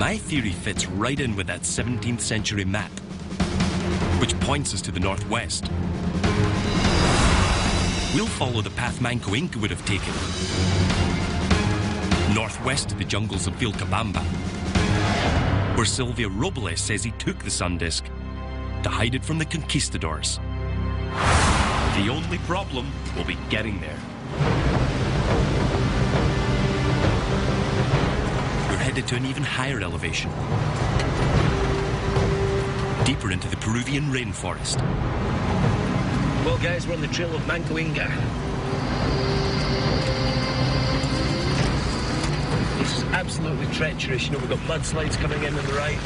My theory fits right in with that 17th century map, which points us to the northwest. We'll follow the path Manco Inca would have taken, northwest to the jungles of Vilcabamba, where Silvio Robles says he took the sun disk to hide it from the conquistadors. The only problem will be getting there. We're headed to an even higher elevation, deeper into the Peruvian rainforest. Well, guys, we're on the trail of Manco Inca. This is absolutely treacherous. You know, we've got mudslides coming in on the right.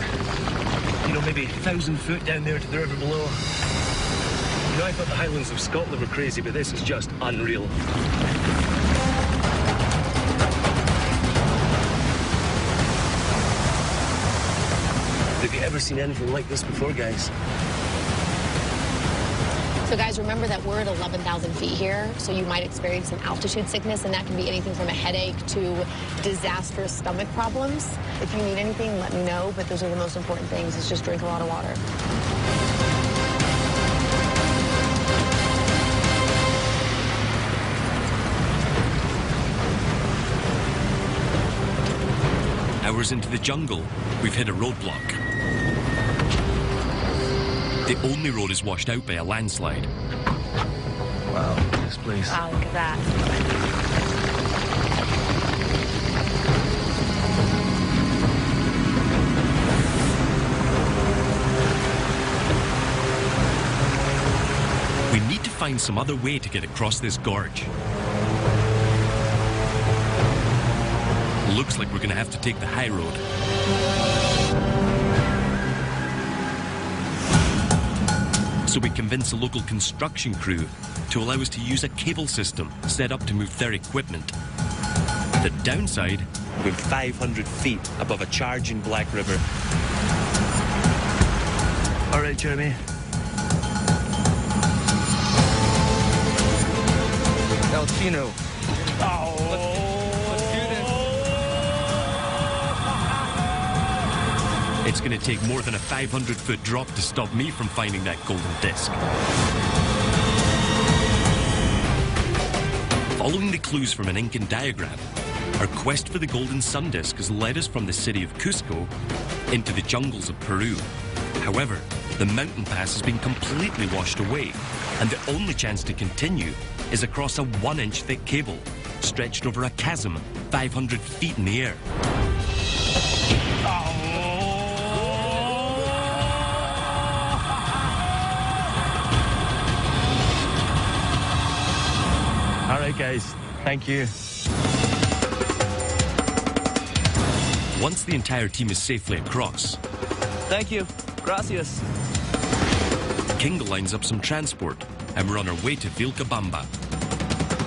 You know, maybe 1,000 foot down there to the river below. You know, I thought the Highlands of Scotland were crazy, but this is just unreal. Have you ever seen anything like this before, guys? So guys, remember that we're at 11,000 feet here, so you might experience some altitude sickness, and that can be anything from a headache to disastrous stomach problems. If you need anything, let me know, but those are the most important things, is just drink a lot of water. Hours into the jungle, we've hit a roadblock. The only road is washed out by a landslide. Wow, this place. Wow, look at that. We need to find some other way to get across this gorge. Looks like we're gonna have to take the high road. So we convince a local construction crew to allow us to use a cable system set up to move their equipment. The downside, we're 500 feet above a charging Black River. All right, Jeremy. El Chino. Oh! It's going to take more than a 500-foot drop to stop me from finding that golden disc. Following the clues from an Incan diagram, our quest for the golden sun disk has led us from the city of Cusco into the jungles of Peru. However, the mountain pass has been completely washed away, and the only chance to continue is across a 1-inch thick cable stretched over a chasm 500 feet in the air. All right, guys. Thank you. Once the entire team is safely across, Thank you. Gracias. Kinga lines up some transport, and we're on our way to Vilcabamba,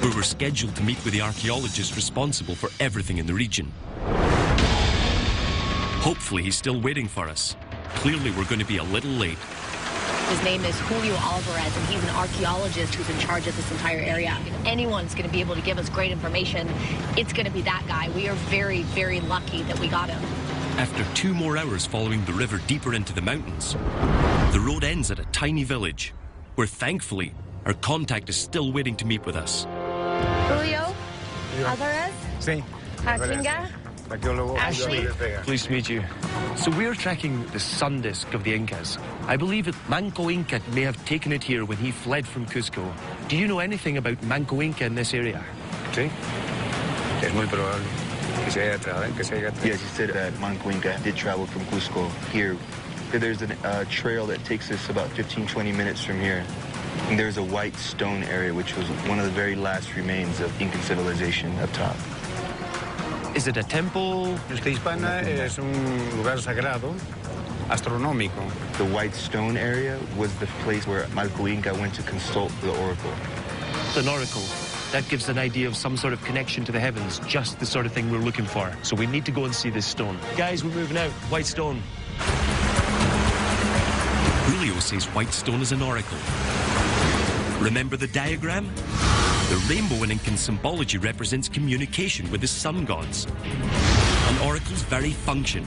where we're scheduled to meet with the archaeologist responsible for everything in the region. Hopefully he's still waiting for us. Clearly we're going to be a little late. His name is Julio Alvarez, and he's an archaeologist who's in charge of this entire area. If anyone's going to be able to give us great information, it's going to be that guy. We are very, very lucky that we got him. After 2 more hours following the river deeper into the mountains, the road ends at a tiny village, where thankfully our contact is still waiting to meet with us. Julio Alvarez? Sí. Kinga? Ashley? Pleased to meet you. So we're tracking the sun disk of the Incas. I believe that Manco Inca may have taken it here when he fled from Cusco. Do you know anything about Manco Inca in this area? Sí, es muy probable que se haya traído. Yes, he said that Manco Inca did travel from Cusco here. There's a trail that takes us about 15-20 minutes from here. And there's a white stone area, which was one of the very last remains of Incan civilization up top. Is it a temple? Esta Hispana es un lugar sagrado, astronómico. The white stone area was the place where Manco Inca went to consult the oracle. An oracle. That gives an idea of some sort of connection to the heavens, just the sort of thing we're looking for. So we need to go and see this stone. Guys, we're moving out. White stone. Julio says white stone is an oracle. Remember the diagram? The rainbow in Incan symbology represents communication with the sun gods. An oracle miracle's very function.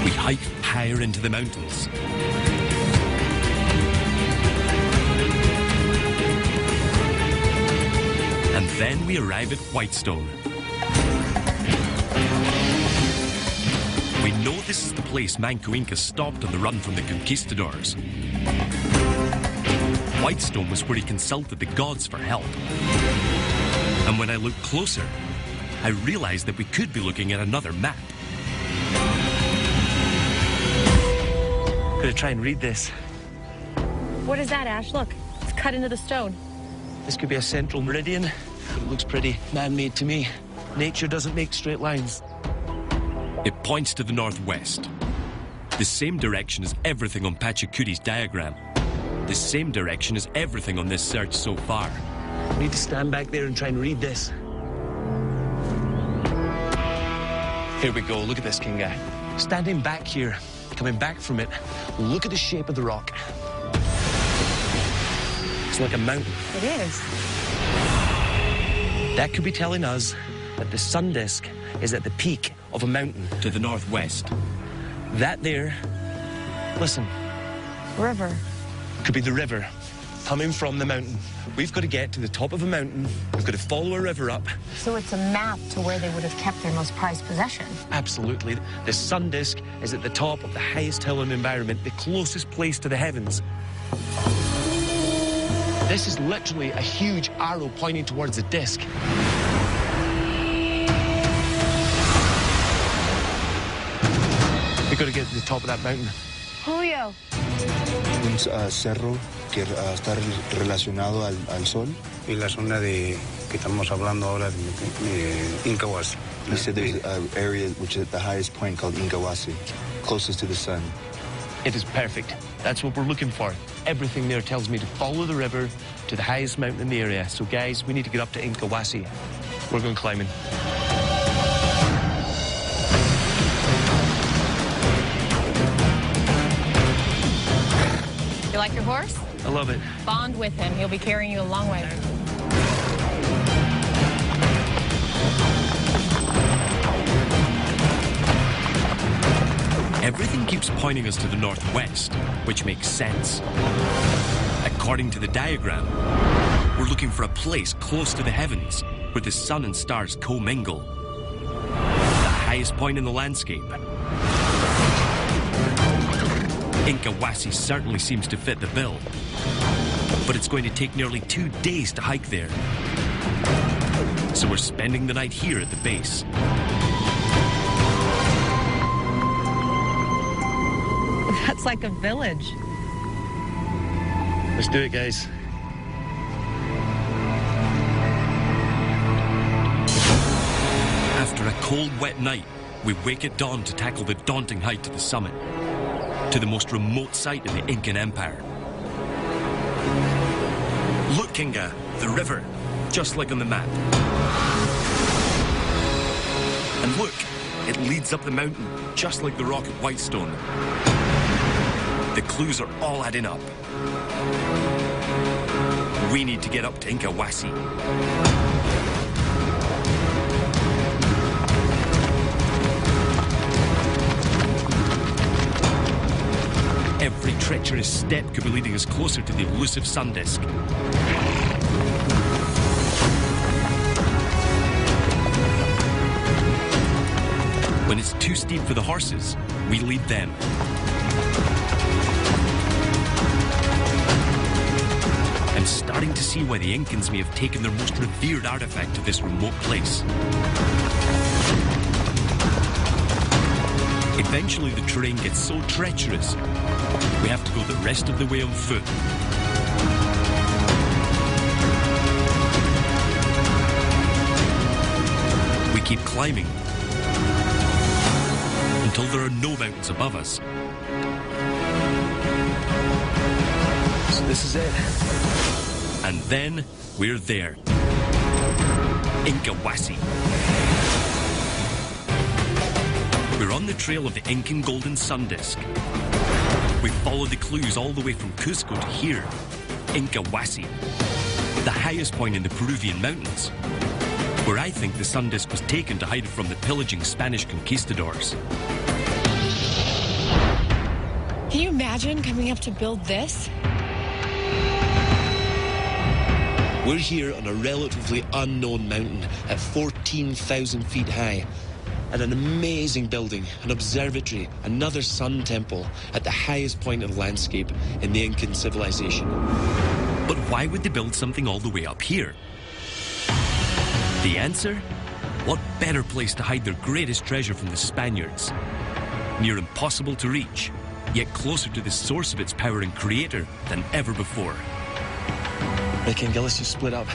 We hike higher into the mountains. And then we arrive at Whitestone. We know this is the place Manco Inca stopped on the run from the conquistadors. Whitestone was where he consulted the gods for help. And when I looked closer, I realized that we could be looking at another map. Gonna try and read this. What is that, Ash? Look, it's cut into the stone. This could be a central meridian. It looks pretty man-made to me. Nature doesn't make straight lines. It points to the northwest. The same direction as everything on Pachacuti's diagram. The same direction as everything on this search so far. I need to stand back there and try and read this. Here we go. Look at this, King Guy. Standing back here, coming back from it, look at the shape of the rock. It's like a mountain. It is. That could be telling us that the sun disk is at the peak of a mountain. To the northwest. That there, listen, River. could be the river coming from the mountain. We've got to get to the top of a mountain. We've got to follow a river up. So it's a map to where they would have kept their most prized possession. Absolutely. The sun disk is at the top of the highest hill in the environment, the closest place to the heavens. This is literally a huge arrow pointing towards the disk. We've got to get to the top of that mountain. Julio. Un cerro que está relacionado al sol. Y la zona de que estamos hablando ahora de Incahuasi. He said there's an area which is at the highest point called Incahuasi, closest to the sun. It is perfect. That's what we're looking for. Everything there tells me to follow the river to the highest mountain in the area. So guys, we need to get up to Incahuasi. We're going climbing. You like your horse? I love it. Bond with him. He'll be carrying you a long way. Everything keeps pointing us to the northwest, which makes sense. According to the diagram, we're looking for a place close to the heavens where the sun and stars commingle. The highest point in the landscape. Incahuasi certainly seems to fit the bill, but it's going to take nearly 2 days to hike there. So we're spending the night here at the base. That's like a village. Let's do it, guys. After a cold, wet night, we wake at dawn to tackle the daunting hike to the summit, to the most remote site in the Incan Empire. Look, Kinga, the river, just like on the map. And look, it leads up the mountain, just like the rock at Whitestone. The clues are all adding up. We need to get up to Incahuasi. Every treacherous step could be leading us closer to the elusive sun disk. When it's too steep for the horses, we lead them. I'm starting to see why the Incans may have taken their most revered artifact to this remote place. Eventually, the terrain gets so treacherous, we have to go the rest of the way on foot. We keep climbing until there are no mountains above us. So this is it. And then we're there. Incahuasi. We're on the trail of the Incan Golden Sun Disk. We follow the clues all the way from Cusco to here, Incahuasi, the highest point in the Peruvian mountains. where I think the sun disk was taken to hide it from the pillaging Spanish conquistadors. Can you imagine coming up to build this? We're here on a relatively unknown mountain at 14,000 feet high. And an amazing building, an observatory, another sun temple at the highest point in the landscape in the Incan civilization. But why would they build something all the way up here? The answer? What better place to hide their greatest treasure from the Spaniards? Near impossible to reach, yet closer to the source of its power and creator than ever before. Right, Ken, let's just split up.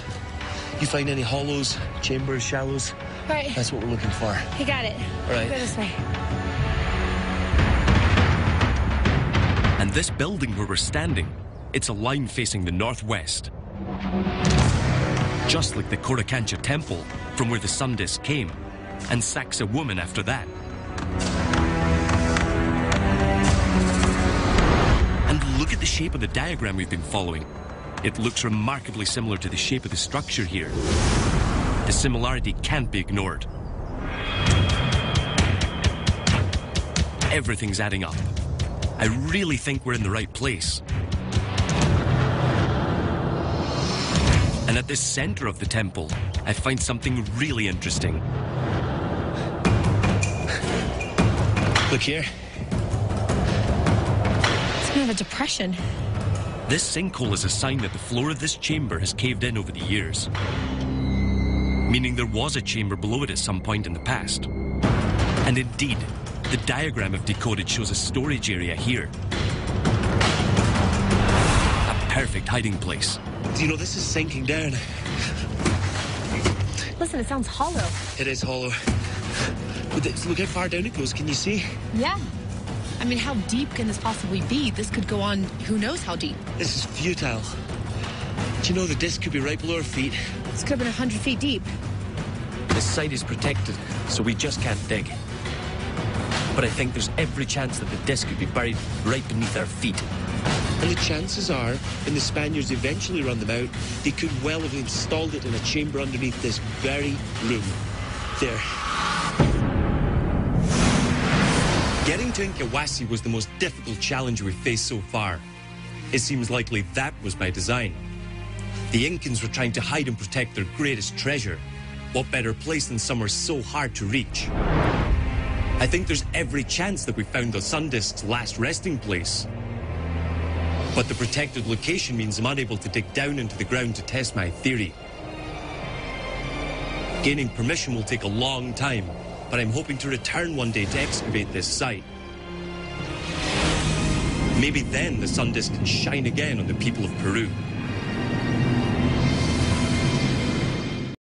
You find any hollows, chambers, shallows? Right. That's what we're looking for. You got it. All right. Go this way. And this building where we're standing, it's a line facing the northwest. Just like the Coricancha temple, from where the sun disk came, and Saxa woman after that. And look at the shape of the diagram we've been following. It looks remarkably similar to the shape of the structure here. The similarity can't be ignored. Everything's adding up. I really think we're in the right place. And at the center of the temple, I find something really interesting. Look here. It's kind of a depression. This sinkhole is a sign that the floor of this chamber has caved in over the years. Meaning there was a chamber below it at some point in the past. And indeed, the diagram I've decoded shows a storage area here. A perfect hiding place. You know, this is sinking down. Listen, it sounds hollow. It is hollow. Look how far down it goes, can you see? Yeah. I mean, how deep can this possibly be? This could go on who knows how deep. This is futile. Do you know the disc could be right below our feet? This could have been 100 feet deep. This site is protected, so we just can't dig. But I think there's every chance that the disc could be buried right beneath our feet. And the chances are, when the Spaniards eventually run them out, they could well have installed it in a chamber underneath this very room. There. Getting to Incahuasi was the most difficult challenge we've faced so far. It seems likely that was by design. The Incans were trying to hide and protect their greatest treasure. What better place than somewhere so hard to reach? I think there's every chance that we found the sun disk's last resting place. But the protected location means I'm unable to dig down into the ground to test my theory. Gaining permission will take a long time, but I'm hoping to return one day to excavate this site. Maybe then the sun disk can shine again on the people of Peru.